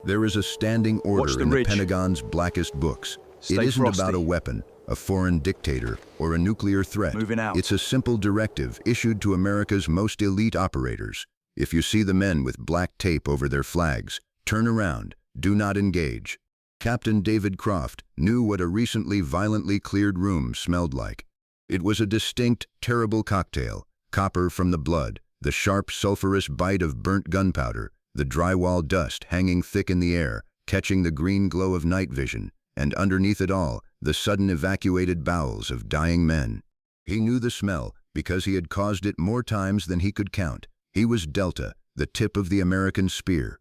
There is a standing order in the Pentagon's blackest books. It isn't about a weapon, a foreign dictator, or a nuclear threat. Moving out. It's a simple directive issued to America's most elite operators. If you see the men with black tape over their flags, turn around, do not engage. Captain David Croft knew what a recently violently cleared room smelled like. It was a distinct, terrible cocktail: copper from the blood, the sharp sulfurous bite of burnt gunpowder, the drywall dust hanging thick in the air, catching the green glow of night vision, and underneath it all, the sudden evacuated bowels of dying men. He knew the smell because he had caused it more times than he could count. He was Delta, the tip of the American spear.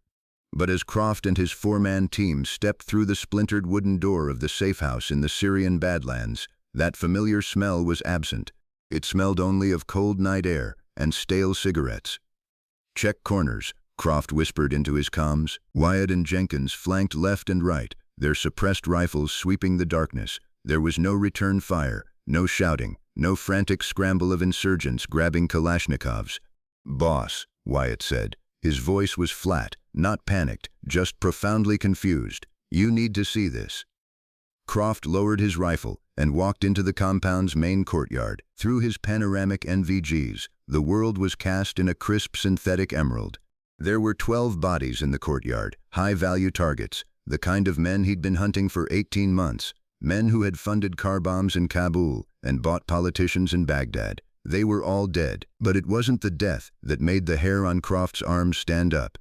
But as Croft and his four-man team stepped through the splintered wooden door of the safe house in the Syrian Badlands, that familiar smell was absent. It smelled only of cold night air and stale cigarettes. "Check corners," Croft whispered into his comms. Wyatt and Jenkins flanked left and right, their suppressed rifles sweeping the darkness. There was no return fire, no shouting, no frantic scramble of insurgents grabbing Kalashnikovs. "Boss," Wyatt said. His voice was flat, not panicked, just profoundly confused. "You need to see this." Croft lowered his rifle and walked into the compound's main courtyard. Through his panoramic NVGs, the world was cast in a crisp synthetic emerald. There were 12 bodies in the courtyard, high-value targets, the kind of men he'd been hunting for 18 months, men who had funded car bombs in Kabul and bought politicians in Baghdad. They were all dead, but it wasn't the death that made the hair on Croft's arms stand up.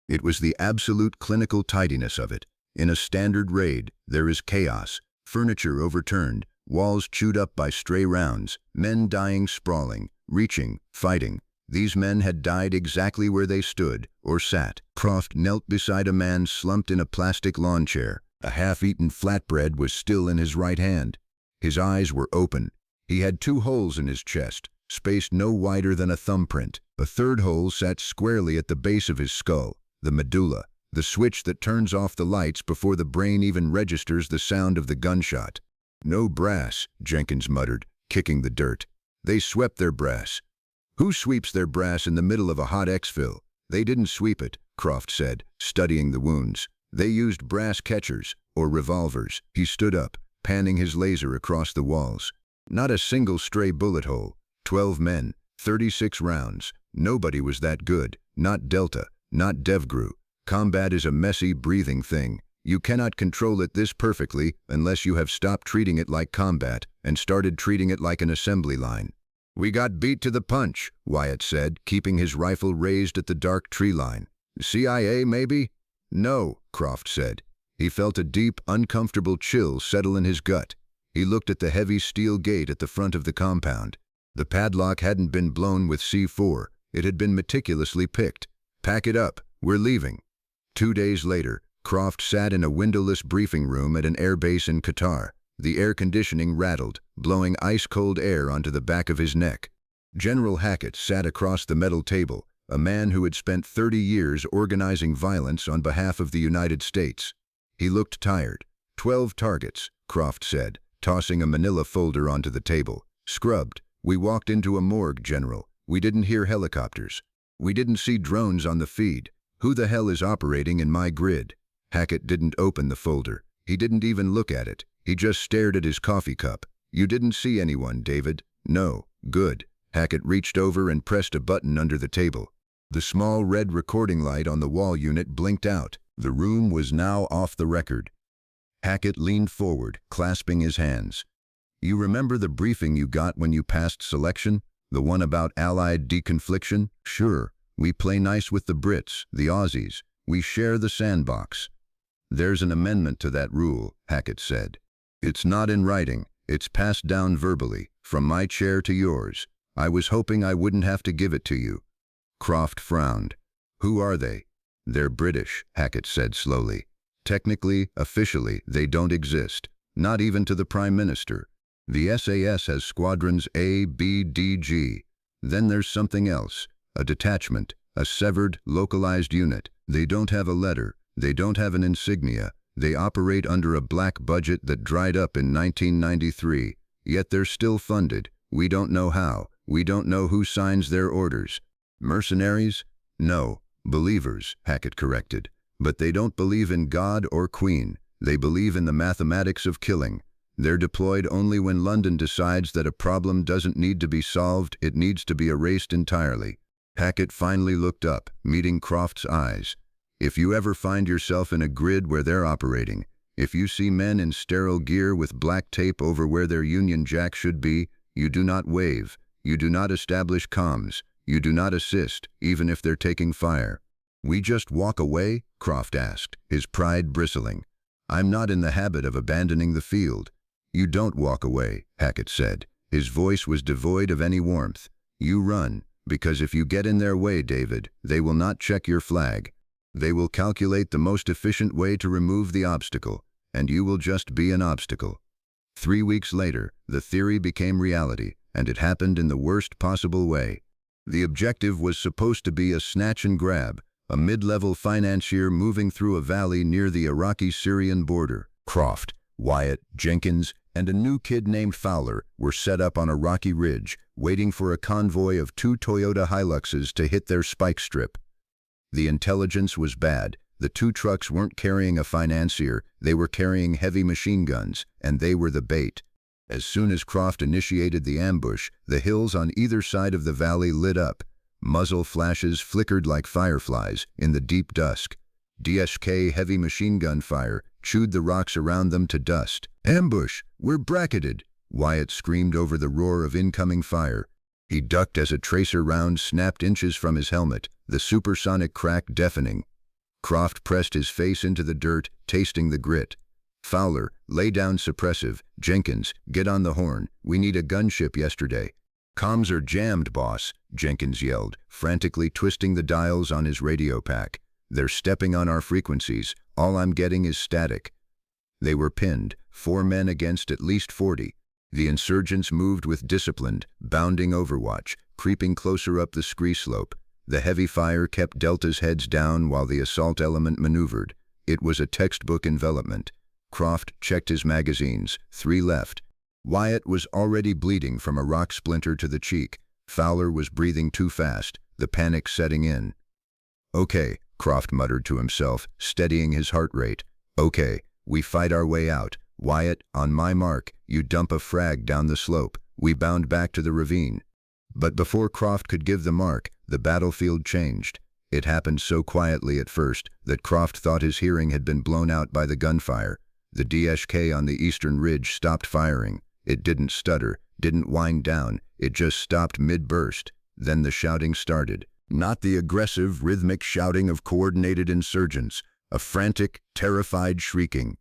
It was the absolute clinical tidiness of it. In a standard raid, there is chaos, furniture overturned, walls chewed up by stray rounds, men dying sprawling, reaching, fighting. These men had died exactly where they stood or sat. Croft knelt beside a man slumped in a plastic lawn chair. A half-eaten flatbread was still in his right hand. His eyes were open. He had 2 holes in his chest, spaced no wider than a thumbprint. A third hole sat squarely at the base of his skull, the medulla, the switch that turns off the lights before the brain even registers the sound of the gunshot. "No brass," Jenkins muttered, kicking the dirt. "They swept their brass." "Who sweeps their brass in the middle of a hot exfil?" "They didn't sweep it," Croft said, studying the wounds. "They used brass catchers, or revolvers." He stood up, panning his laser across the walls. Not a single stray bullet hole. 12 men, 36 rounds. Nobody was that good. Not Delta, not DevGru. Combat is a messy, breathing thing. You cannot control it this perfectly unless you have stopped treating it like combat and started treating it like an assembly line. "We got beat to the punch," Wyatt said, keeping his rifle raised at the dark tree line. "CIA, maybe?" "No," Croft said. He felt a deep, uncomfortable chill settle in his gut. He looked at the heavy steel gate at the front of the compound. The padlock hadn't been blown with C4. It had been meticulously picked. "Pack it up. We're leaving." 2 days later, Croft sat in a windowless briefing room at an airbase in Qatar. The air conditioning rattled, blowing ice-cold air onto the back of his neck. General Hackett sat across the metal table, a man who had spent 30 years organizing violence on behalf of the United States. He looked tired. 12 targets, Croft said, tossing a manila folder onto the table. "Scrubbed. We walked into a morgue, General. We didn't hear helicopters. We didn't see drones on the feed. Who the hell is operating in my grid?" Hackett didn't open the folder. He didn't even look at it. He just stared at his coffee cup. "You didn't see anyone, David?" "No." "Good." Hackett reached over and pressed a button under the table. The small red recording light on the wall unit blinked out. The room was now off the record. Hackett leaned forward, clasping his hands. "You remember the briefing you got when you passed selection? The one about Allied deconfliction? Sure. We play nice with the Brits, the Aussies. We share the sandbox." "There's an amendment to that rule," Hackett said. "It's not in writing. It's passed down verbally, from my chair to yours. I was hoping I wouldn't have to give it to you." Croft frowned. "Who are they?" "They're British," Hackett said slowly. "Technically, officially, they don't exist. Not even to the Prime Minister. The SAS has squadrons A, B, D, G. Then there's something else. A detachment, a severed, localized unit. They don't have a letter. They don't have an insignia. They operate under a black budget that dried up in 1993. Yet they're still funded. We don't know how. We don't know who signs their orders." "Mercenaries?" "No. Believers," Hackett corrected. But they don't believe in God or Queen. They believe in the mathematics of killing. They're deployed only when London decides that a problem doesn't need to be solved, it needs to be erased entirely. Hackett finally looked up, meeting Croft's eyes. If you ever find yourself in a grid where they're operating, if you see men in sterile gear with black tape over where their Union Jack should be, you do not wave, you do not establish comms, you do not assist, even if they're taking fire. We just walk away? Croft asked, his pride bristling. I'm not in the habit of abandoning the field. You don't walk away, Hackett said. His voice was devoid of any warmth. You run, because if you get in their way, David, they will not check your flag. They will calculate the most efficient way to remove the obstacle, and you will just be an obstacle. 3 weeks later, the theory became reality, and it happened in the worst possible way. The objective was supposed to be a snatch and grab, a mid-level financier moving through a valley near the Iraqi-Syrian border. Croft, Wyatt, Jenkins, and a new kid named Fowler were set up on a rocky ridge, waiting for a convoy of 2 Toyota Hiluxes to hit their spike strip. The intelligence was bad. The 2 trucks weren't carrying a financier, they were carrying heavy machine guns, and they were the bait. As soon as Croft initiated the ambush, the hills on either side of the valley lit up. Muzzle flashes flickered like fireflies in the deep dusk. DSK heavy machine gun fire chewed the rocks around them to dust. "Ambush! We're bracketed!" Wyatt screamed over the roar of incoming fire. He ducked as a tracer round snapped inches from his helmet, the supersonic crack deafening. Croft pressed his face into the dirt, tasting the grit. "Fowler, lay down suppressive. Jenkins, get on the horn. We need a gunship yesterday." "Comms are jammed, boss," Jenkins yelled, frantically twisting the dials on his radio pack. "They're stepping on our frequencies. All I'm getting is static." They were pinned, 4 men against at least 40. The insurgents moved with disciplined, bounding overwatch, creeping closer up the scree slope. The heavy fire kept Delta's heads down while the assault element maneuvered. It was a textbook envelopment. Croft checked his magazines, 3 left. Wyatt was already bleeding from a rock splinter to the cheek. Fowler was breathing too fast, the panic setting in. "Okay," Croft muttered to himself, steadying his heart rate. "Okay, we fight our way out. Wyatt, on my mark, you dump a frag down the slope. We bound back to the ravine." But before Croft could give the mark, the battlefield changed. It happened so quietly at first that Croft thought his hearing had been blown out by the gunfire. The DSK on the eastern ridge stopped firing. It didn't stutter, didn't wind down, it just stopped mid-burst. Then the shouting started. Not the aggressive, rhythmic shouting of coordinated insurgents, a frantic, terrified shrieking.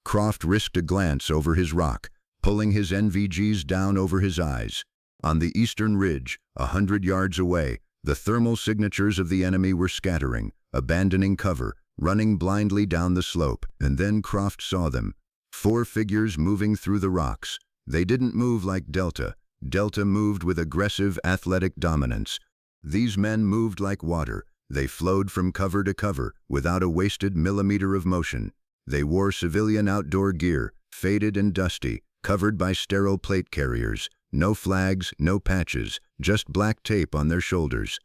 Croft risked a glance over his rock, pulling his NVGs down over his eyes. On the eastern ridge, 100 yards away, the thermal signatures of the enemy were scattering, abandoning cover, running blindly down the slope, and then Croft saw them. 4 figures moving through the rocks. They didn't move like Delta. Delta moved with aggressive, athletic dominance. These men moved like water. They flowed from cover to cover, without a wasted millimeter of motion. They wore civilian outdoor gear, faded and dusty, covered by sterile plate carriers. No flags, no patches, just black tape on their shoulders.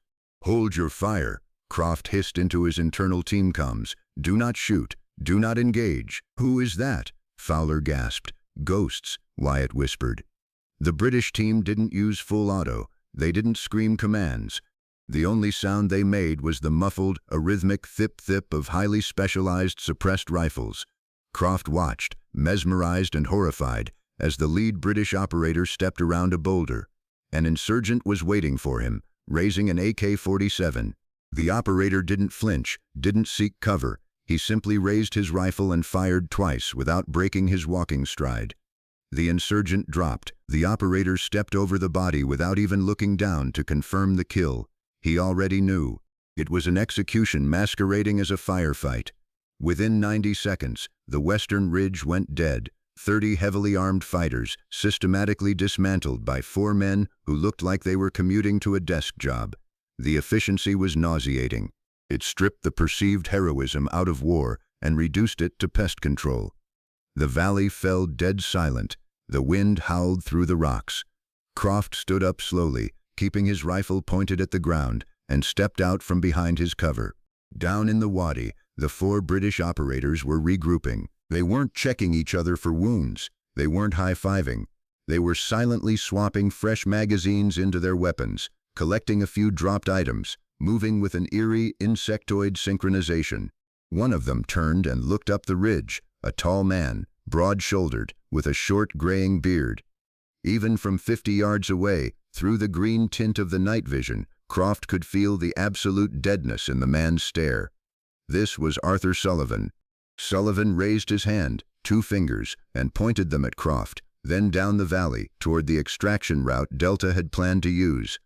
"Hold your fire," Croft hissed into his internal team comms. "Do not shoot. Do not engage." "Who is that?" Fowler gasped. "Ghosts," Wyatt whispered. The British team didn't use full auto. They didn't scream commands. The only sound they made was the muffled, arrhythmic thip-thip of highly specialized suppressed rifles. Croft watched, mesmerized and horrified, as the lead British operator stepped around a boulder. An insurgent was waiting for him, raising an AK-47. The operator didn't flinch, didn't seek cover. He simply raised his rifle and fired twice without breaking his walking stride. The insurgent dropped. The operator stepped over the body without even looking down to confirm the kill. He already knew. It was an execution masquerading as a firefight. Within 90 seconds, the western ridge went dead. 30 heavily armed fighters, systematically dismantled by 4 men who looked like they were commuting to a desk job. The efficiency was nauseating. It stripped the perceived heroism out of war and reduced it to pest control. The valley fell dead silent. The wind howled through the rocks. Croft stood up slowly, keeping his rifle pointed at the ground, and stepped out from behind his cover. Down in the wadi, The 4 British operators were regrouping. They weren't checking each other for wounds. They weren't high-fiving. They were silently swapping fresh magazines into their weapons, collecting a few dropped items, moving with an eerie insectoid synchronization. One of them turned and looked up the ridge, a tall man, broad-shouldered, with a short graying beard. Even from 50 yards away, through the green tint of the night vision, Croft could feel the absolute deadness in the man's stare. This was Arthur Sullivan. Sullivan raised his hand, 2 fingers, and pointed them at Croft, then down the valley, toward the extraction route Delta had planned to use.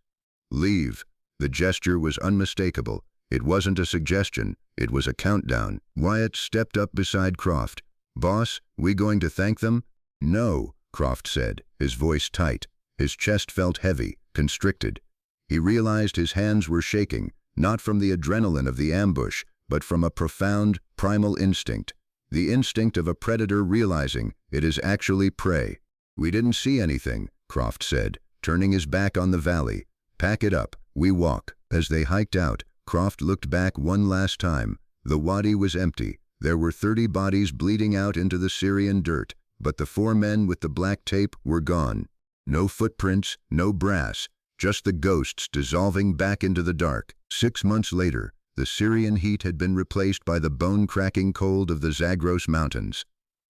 Leave. The gesture was unmistakable. It wasn't a suggestion, it was a countdown. Wyatt stepped up beside Croft. "Boss, we going to thank them?" "No," Croft said, his voice tight. His chest felt heavy, constricted. He realized his hands were shaking, not from the adrenaline of the ambush, but from a profound, primal instinct. The instinct of a predator realizing it is actually prey. "We didn't see anything," Croft said, turning his back on the valley. "Pack it up, we walk." As they hiked out, Croft looked back one last time. The wadi was empty. There were 30 bodies bleeding out into the Syrian dirt, but the 4 men with the black tape were gone. No footprints, no brass, just the ghosts dissolving back into the dark. 6 months later, the Syrian heat had been replaced by the bone-cracking cold of the Zagros Mountains.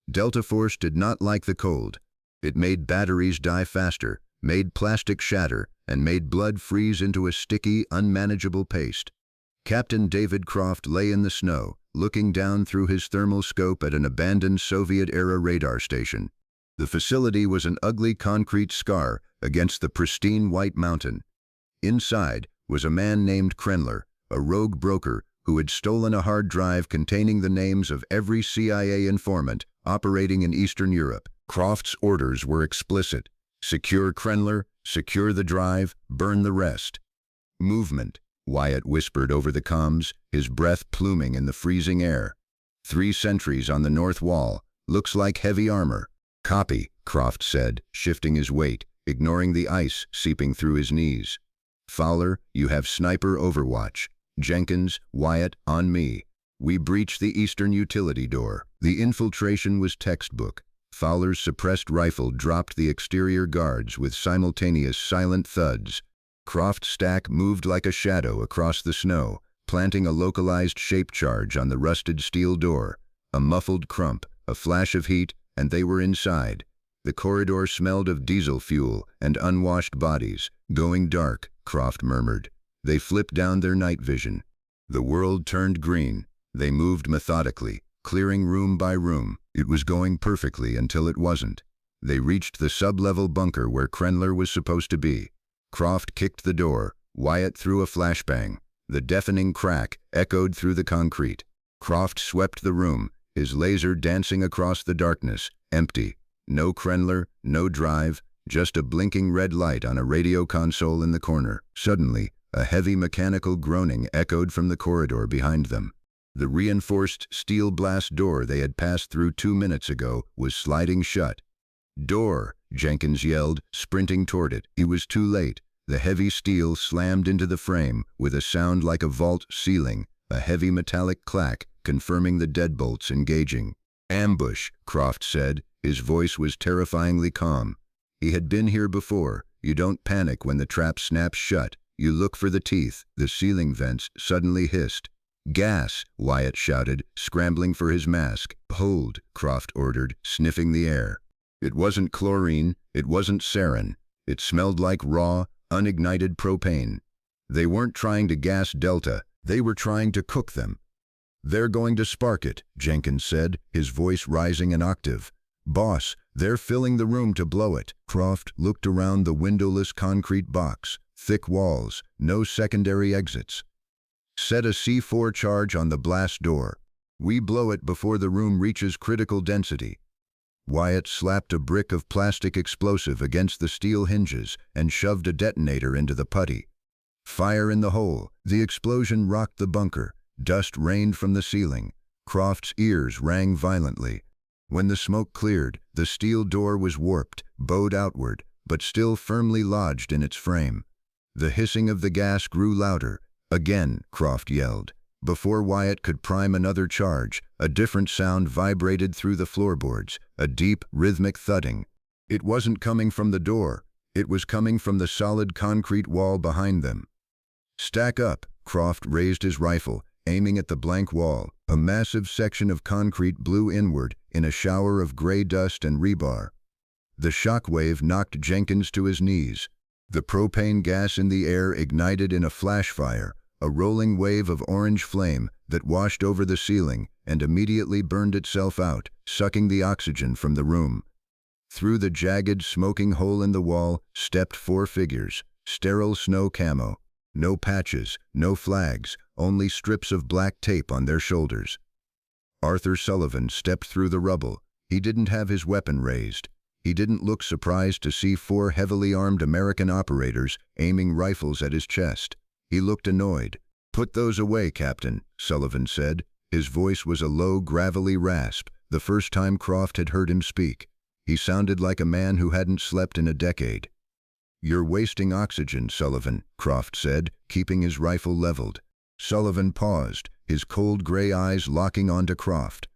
Delta Force did not like the cold. It made batteries die faster, made plastic shatter, and made blood freeze into a sticky, unmanageable paste. Captain David Croft lay in the snow, looking down through his thermal scope at an abandoned Soviet-era radar station. The facility was an ugly concrete scar against the pristine white mountain. Inside was a man named Krenler, a rogue broker who had stolen a hard drive containing the names of every CIA informant operating in Eastern Europe. Croft's orders were explicit. Secure Krenler, secure the drive, burn the rest. "Movement," Wyatt whispered over the comms, his breath pluming in the freezing air. 3 sentries on the north wall. Looks like heavy armor. "Copy," Croft said, shifting his weight, ignoring the ice seeping through his knees. "Fowler, you have sniper overwatch. Jenkins, Wyatt, on me. We breach the eastern utility door." The infiltration was textbook. Fowler's suppressed rifle dropped the exterior guards with simultaneous silent thuds. Croft's stack moved like a shadow across the snow, planting a localized shape charge on the rusted steel door. A muffled crump, a flash of heat, and they were inside. The corridor smelled of diesel fuel and unwashed bodies. "Going dark," Croft murmured. They flipped down their night vision. The world turned green. They moved methodically, clearing room by room. It was going perfectly until it wasn't. They reached the sub-level bunker where Krenler was supposed to be. Croft kicked the door. Wyatt threw a flashbang. The deafening crack echoed through the concrete. Croft swept the room, his laser dancing across the darkness, empty. No Krenler, no drive, just a blinking red light on a radio console in the corner. Suddenly, a heavy mechanical groaning echoed from the corridor behind them. The reinforced steel blast door they had passed through 2 minutes ago was sliding shut. "Door!" Jenkins yelled, sprinting toward it. He was too late. The heavy steel slammed into the frame with a sound like a vault ceiling, a heavy metallic clack confirming the deadbolts engaging. "Ambush," Croft said. His voice was terrifyingly calm. He had been here before. You don't panic when the trap snaps shut. You look for the teeth. The ceiling vents suddenly hissed. "Gas!" Wyatt shouted, scrambling for his mask. "Hold," Croft ordered, sniffing the air. It wasn't chlorine, it wasn't sarin. It smelled like raw, unignited propane. They weren't trying to gas Delta, they were trying to cook them. "They're going to spark it," Jenkins said, his voice rising an octave. "Boss, they're filling the room to blow it." Croft looked around the windowless concrete box. Thick walls, no secondary exits. "Set a C4 charge on the blast door. We blow it before the room reaches critical density." Wyatt slapped a brick of plastic explosive against the steel hinges and shoved a detonator into the putty. Fire in the hole. The explosion rocked the bunker. Dust rained from the ceiling. Croft's ears rang violently. When the smoke cleared, the steel door was warped, bowed outward, but still firmly lodged in its frame. The hissing of the gas grew louder. "Again," Croft yelled. Before Wyatt could prime another charge, a different sound vibrated through the floorboards, a deep, rhythmic thudding. It wasn't coming from the door. It was coming from the solid concrete wall behind them. "Stack up," Croft raised his rifle, aiming at the blank wall. A massive section of concrete blew inward in a shower of gray dust and rebar. The shock wave knocked Jenkins to his knees. The propane gas in the air ignited in a flash fire, a rolling wave of orange flame that washed over the ceiling and immediately burned itself out, sucking the oxygen from the room. Through the jagged, smoking hole in the wall stepped 4 figures, sterile snow camo. No patches, no flags, only strips of black tape on their shoulders. Arthur Sullivan stepped through the rubble. He didn't have his weapon raised. He didn't look surprised to see 4 heavily armed American operators aiming rifles at his chest. He looked annoyed. "Put those away, Captain," Sullivan said. His voice was a low, gravelly rasp, the first time Croft had heard him speak. He sounded like a man who hadn't slept in a decade. "You're wasting oxygen, Sullivan," Croft said, keeping his rifle leveled. Sullivan paused, his cold gray eyes locking onto Croft.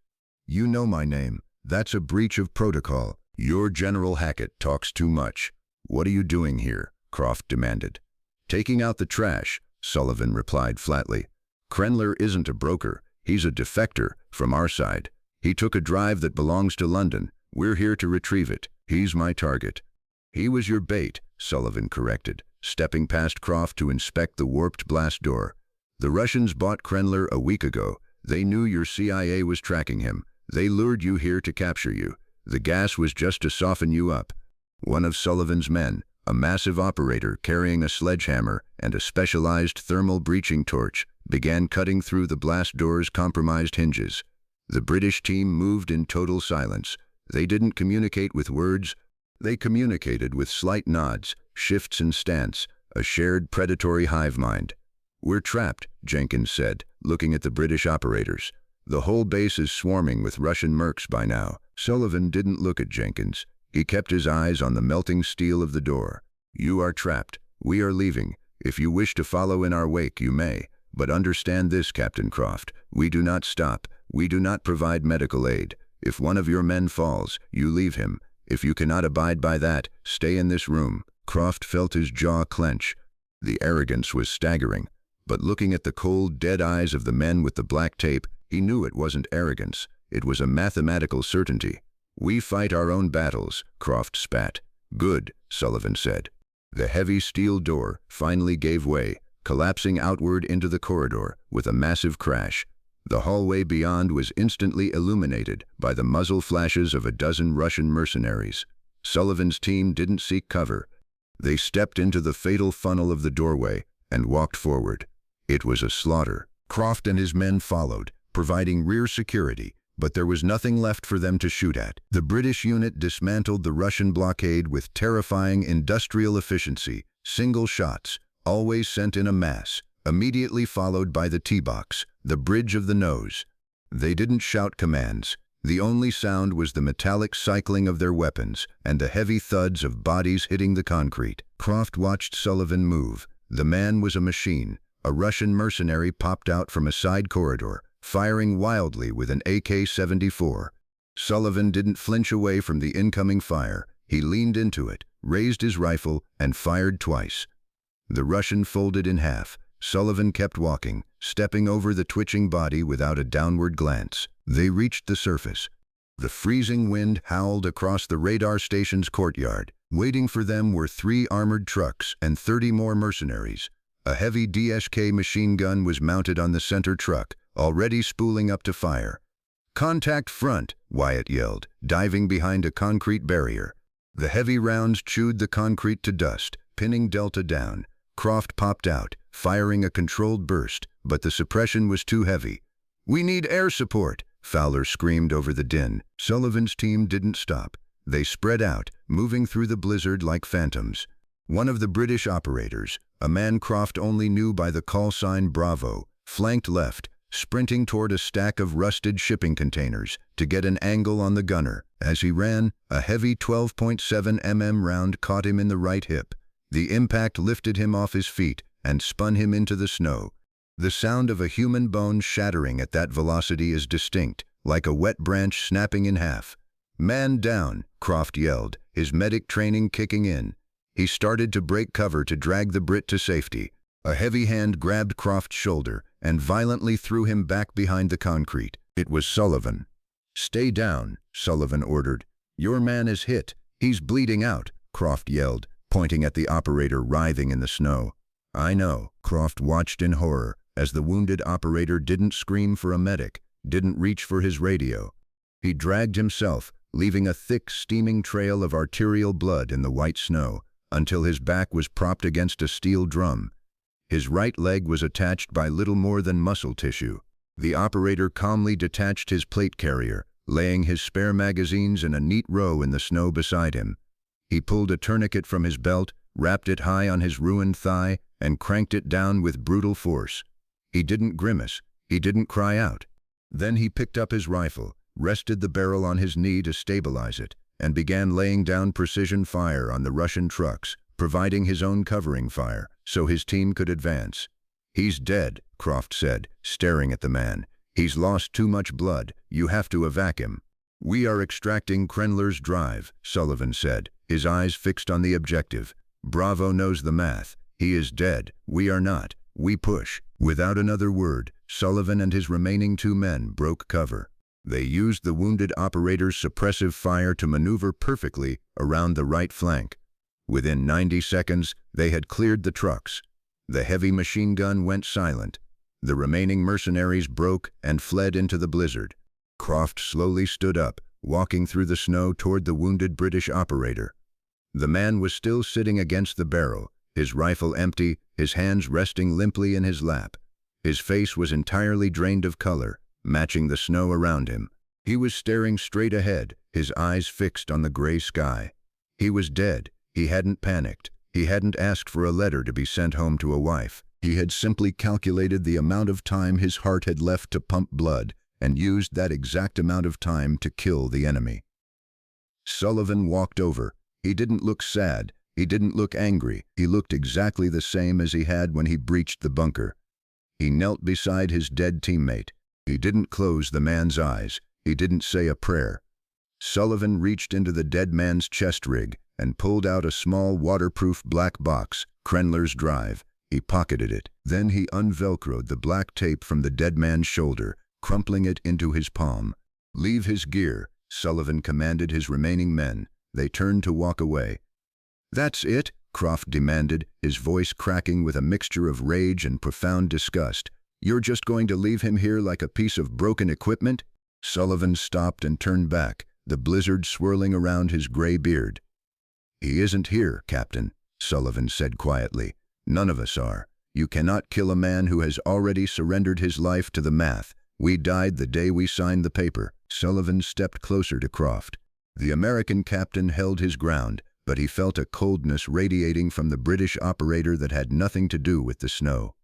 "You know my name. That's a breach of protocol. Your General Hackett talks too much." "What are you doing here?" Croft demanded. "Taking out the trash," Sullivan replied flatly. "Krenler isn't a broker. He's a defector from our side. He took a drive that belongs to London. We're here to retrieve it. He's my target." "He was your bait," Sullivan corrected, stepping past Croft to inspect the warped blast door. "The Russians bought Krenler a week ago. They knew your CIA was tracking him. They lured you here to capture you. The gas was just to soften you up." One of Sullivan's men, a massive operator carrying a sledgehammer and a specialized thermal breaching torch, began cutting through the blast door's compromised hinges. The British team moved in total silence. They didn't communicate with words. They communicated with slight nods, shifts in stance, a shared predatory hive mind. "We're trapped," Jenkins said, looking at the British operators. "The whole base is swarming with Russian mercs by now." Sullivan didn't look at Jenkins. He kept his eyes on the melting steel of the door. "You are trapped. We are leaving. If you wish to follow in our wake, you may. But understand this, Captain Croft. We do not stop. We do not provide medical aid. If one of your men falls, you leave him. If you cannot abide by that, stay in this room." Croft felt his jaw clench. The arrogance was staggering. But looking at the cold, dead eyes of the men with the black tape, he knew it wasn't arrogance. It was a mathematical certainty. "We fight our own battles," Croft spat. "Good," Sullivan said. The heavy steel door finally gave way, collapsing outward into the corridor with a massive crash. The hallway beyond was instantly illuminated by the muzzle flashes of a dozen Russian mercenaries. Sullivan's team didn't seek cover. They stepped into the fatal funnel of the doorway and walked forward. It was a slaughter. Croft and his men followed, providing rear security, but there was nothing left for them to shoot at. The British unit dismantled the Russian blockade with terrifying industrial efficiency, single shots, always sent in a mass, immediately followed by the T-box, the bridge of the nose. They didn't shout commands. The only sound was the metallic cycling of their weapons and the heavy thuds of bodies hitting the concrete. Croft watched Sullivan move. The man was a machine. A Russian mercenary popped out from a side corridor, firing wildly with an AK-74. Sullivan didn't flinch away from the incoming fire. He leaned into it, raised his rifle, and fired twice. The Russian folded in half. Sullivan kept walking, stepping over the twitching body without a downward glance. They reached the surface. The freezing wind howled across the radar station's courtyard. Waiting for them were 3 armored trucks and 30 more mercenaries. A heavy DSK machine gun was mounted on the center truck, already spooling up to fire. "Contact front," Wyatt yelled, diving behind a concrete barrier. The heavy rounds chewed the concrete to dust, pinning Delta down. Croft popped out, firing a controlled burst, but the suppression was too heavy. "We need air support," Fowler screamed over the din. Sullivan's team didn't stop. They spread out, moving through the blizzard like phantoms. One of the British operators, a man Croft only knew by the call sign Bravo, flanked left, sprinting toward a stack of rusted shipping containers to get an angle on the gunner. As he ran, a heavy 12.7 mm round caught him in the right hip. The impact lifted him off his feet and spun him into the snow. The sound of a human bone shattering at that velocity is distinct, like a wet branch snapping in half. "Man down," Croft yelled, his medic training kicking in. He started to break cover to drag the Brit to safety. A heavy hand grabbed Croft's shoulder and violently threw him back behind the concrete. It was Sullivan. "Stay down," Sullivan ordered. "Your man is hit. He's bleeding out," Croft yelled, pointing at the operator writhing in the snow. "I know," Croft watched in horror as the wounded operator didn't scream for a medic, didn't reach for his radio. He dragged himself, leaving a thick, steaming trail of arterial blood in the white snow, until his back was propped against a steel drum. His right leg was attached by little more than muscle tissue. The operator calmly detached his plate carrier, laying his spare magazines in a neat row in the snow beside him. He pulled a tourniquet from his belt, wrapped it high on his ruined thigh, and cranked it down with brutal force. He didn't grimace. He didn't cry out. Then he picked up his rifle, rested the barrel on his knee to stabilize it, and began laying down precision fire on the Russian trucks, providing his own covering fire so his team could advance. "He's dead," Croft said, staring at the man. "He's lost too much blood. You have to evac him." "We are extracting Krenler's drive," Sullivan said, his eyes fixed on the objective. "Bravo knows the math. He is dead. We are not. We push." Without another word, Sullivan and his remaining 2 men broke cover. They used the wounded operator's suppressive fire to maneuver perfectly around the right flank. Within 90 seconds, they had cleared the trucks. The heavy machine gun went silent. The remaining mercenaries broke and fled into the blizzard. Croft slowly stood up, walking through the snow toward the wounded British operator. The man was still sitting against the barrel, his rifle empty, his hands resting limply in his lap. His face was entirely drained of color, matching the snow around him. He was staring straight ahead, his eyes fixed on the gray sky. He was dead. He hadn't panicked. He hadn't asked for a letter to be sent home to a wife. He had simply calculated the amount of time his heart had left to pump blood and used that exact amount of time to kill the enemy. Sullivan walked over. He didn't look sad. He didn't look angry. He looked exactly the same as he had when he breached the bunker. He knelt beside his dead teammate. He didn't close the man's eyes. He didn't say a prayer. Sullivan reached into the dead man's chest rig and pulled out a small waterproof black box, Krenler's drive. He pocketed it. Then he unvelcroed the black tape from the dead man's shoulder, crumpling it into his palm. "Leave his gear," Sullivan commanded his remaining men. They turned to walk away. "That's it?" Croft demanded, his voice cracking with a mixture of rage and profound disgust. "You're just going to leave him here like a piece of broken equipment?" Sullivan stopped and turned back, the blizzard swirling around his gray beard. "He isn't here, Captain," Sullivan said quietly. "None of us are. You cannot kill a man who has already surrendered his life to the math. We died the day we signed the paper." Sullivan stepped closer to Croft. The American captain held his ground, but he felt a coldness radiating from the British operator that had nothing to do with the snow.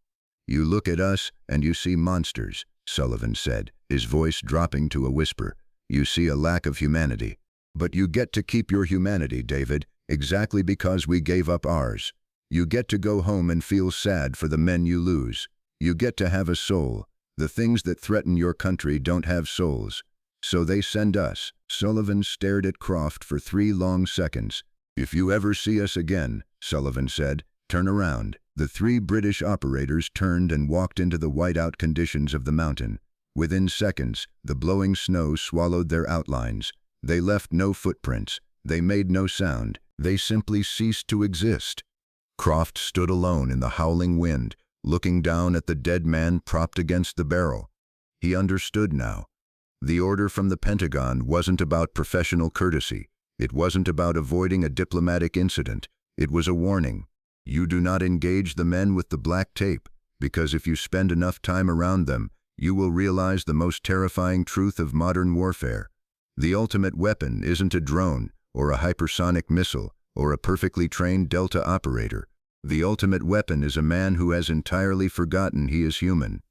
"You look at us and you see monsters," Sullivan said, his voice dropping to a whisper. "You see a lack of humanity. But you get to keep your humanity, David, exactly because we gave up ours. You get to go home and feel sad for the men you lose. You get to have a soul. The things that threaten your country don't have souls. So they send us." Sullivan stared at Croft for 3 long seconds. "If you ever see us again," Sullivan said, "turn around." The 3 British operators turned and walked into the whiteout conditions of the mountain. Within seconds, the blowing snow swallowed their outlines. They left no footprints. They made no sound. They simply ceased to exist. Croft stood alone in the howling wind, looking down at the dead man propped against the barrel. He understood now. The order from the Pentagon wasn't about professional courtesy. It wasn't about avoiding a diplomatic incident. It was a warning. You do not engage the men with the black tape, because if you spend enough time around them, you will realize the most terrifying truth of modern warfare. The ultimate weapon isn't a drone, or a hypersonic missile, or a perfectly trained Delta operator. The ultimate weapon is a man who has entirely forgotten he is human.